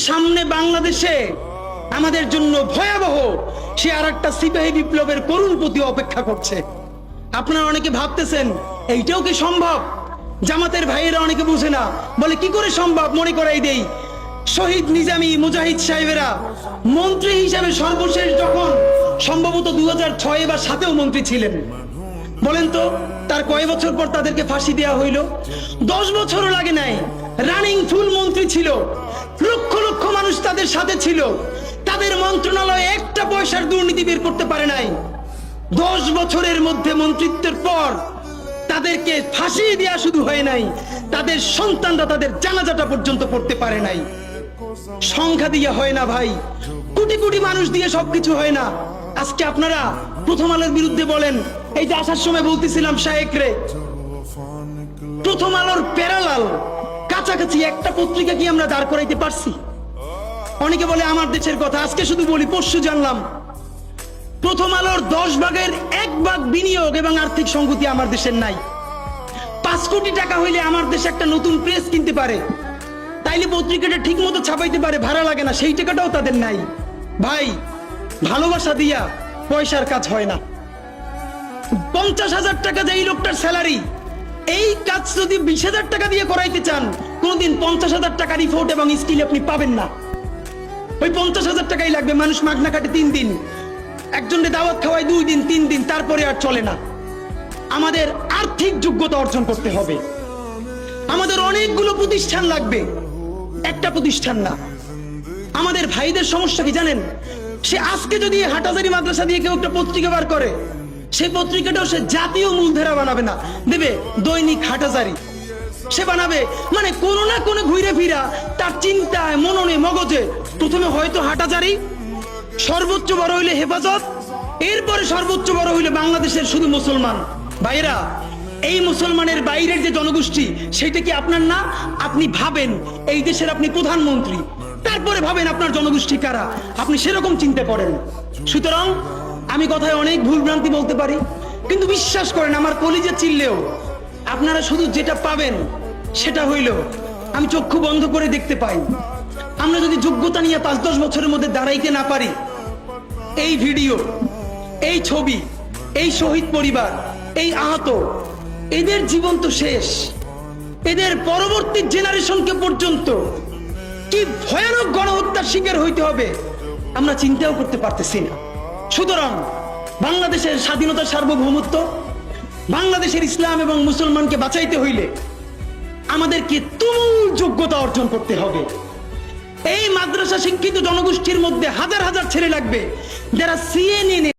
সামনে বাংলাদেশে আমাদের জন্য ভয়াবহ সে আরেকটা সিপাহী বিপ্লবের করুণ প্রতি অপেক্ষা করছে। আপনারা অনেকে ভাবতেছেন এইটাও কি সম্ভব? জামাতের ভাইয়েরা অনেকে বুঝে না, বলে কি করে সম্ভব? মনে করাই দেই, শহীদ নিজামী মুজাহিদ সাহেবেরা মন্ত্রী হিসাবে সর্বশেষ যখন সম্ভবত 2006 বা 2007 মন্ত্রী ছিলেন, বলেন তো তার কয় বছর পর তাদেরকে ফাঁসি দেওয়া হইল? 10 বছরও লাগে নাই। রানিং ফুল মন্ত্রী ছিল, লক্ষ লক্ষ মানুষ তাদের সাথে ছিল, তাদের মন্ত্রণালয়ে একটা পয়সার দুর্নীতি বের করতে পারে নাই। 10 বছরের মধ্যে মন্ত্রিত্বের পর তাদেরকে ফাঁসি দেওয়া শুধু হয় নাই, তাদের সন্তানরা তাদের জানাজাটা পর্যন্ত পড়তে পারে নাই। সংখ্যা দিয়ে হয় না ভাই, কোটি কোটি মানুষ দিয়ে সবকিছু হয় না। আজকে আপনারা প্রথম আলোর বিরুদ্ধে বলেন, এই যে আসার সময় বলতেছিলাম শায়েক রে, প্রথম আলোর প্যারালাল কাছাকাছি একটা পত্রিকা কি আমরা দাঁড় করাইতে পারছি? অনেকে বলে আমার দেশের কথা, আজকে শুধু বলি পরশু জানলাম প্রথম আলোর 10 ভাগের 1 ভাগ বিনিয়োগ এবং আর্থিক সংগতি আমার দেশের নাই। 5 কোটি টাকা হইলে আমার দেশে একটা নতুন প্রেস কিনতে পারে, তাইলে পত্রিকাটা ঠিক মতো ছাপাইতে পারে, ভাড়া লাগে না, সেই টাকাটাও তাদের নাই। ভাই, ভালোবাসা দিয়া পয়সার কাজ হয় না। 50,000 টাকা যে এই লোকটার স্যালারি, এই কাজ যদি 20,000 টাকা দিয়ে করাইতে চান, কোনদিন 50,000 টাকা রিপোর্ট এবং স্কিল আপনি পাবেন না। ওই 50,000 টাকাই লাগবে। মানুষ মাগনা কাটে 3 দিন, একজনকে দাওয়াত খাওয়ায় 2 দিন 3 দিন, তারপরে আর চলে না। আমাদের আর্থিক যোগ্যতা অর্জন করতে হবে। আমাদের অনেকগুলো প্রতিষ্ঠান লাগবে, একটা প্রতিষ্ঠান না। আমাদের ভাইদের সমস্যা কি জানেন? সে আজকে যদি হাটাজারি মাদ্রাসা দিয়ে কেউ একটা পত্রিকা বার করে, সেই পত্রিকাটাও সে জাতীয় মূলধারা বানাবে না, দেবে দৈনিক হাটাজারি সে বানাবে। মানে কোনো না কোনো ঘুরে ফিরা তার চিন্তায়, মননে, মগজে প্রথমে হয়তো হাটাজারি, সর্বোচ্চ বড় হইলে হেফাজত, এরপরে সর্বোচ্চ বড় হইলে বাংলাদেশের শুধু মুসলমান। ভাইরা, এই মুসলমানের বাইরের যে জনগোষ্ঠী, সেটা কি আপনার না? আপনি ভাবেন এই দেশের আপনি প্রধানমন্ত্রী, তারপরে ভাবেন আপনার জনগোষ্ঠী কারা, আপনি সেরকম চিন্তা করেন। সুতরাং আমি কথায় অনেক ভুলভ্রান্তি বলতে পারি, কিন্তু বিশ্বাস করেন আমার কলিজা চিল্লেও আপনারা শুধু যেটা পাবেন সেটা হইল আমি চক্ষু বন্ধ করে দেখতে পাই। আমরা যদি যোগ্যতা নিয়ে 5-10 বছরের মধ্যে দাঁড়াইতে না পারি, এই ভিডিও, এই ছবি, এই শহীদ পরিবার, এই আহত, এদের জীবন তো শেষ। এদের পরবর্তী জেনারেশনকে পর্যন্ত কি ভয়ানক গণহত্যার শিকার হইতে হবে আমরা চিন্তাও করতে পারতেছি না। সুতরাং বাংলাদেশের স্বাধীনতার সার্বভৌমত্ব, বাংলাদেশের ইসলাম এবং মুসলমানকে বাঁচাইতে হইলে আমাদেরকে তুমুল যোগ্যতা অর্জন করতে হবে। এই মাদ্রাসা শিক্ষিত জনগোষ্ঠীর মধ্যে হাজার হাজার ছেলে লাগবে যারা সিএনএ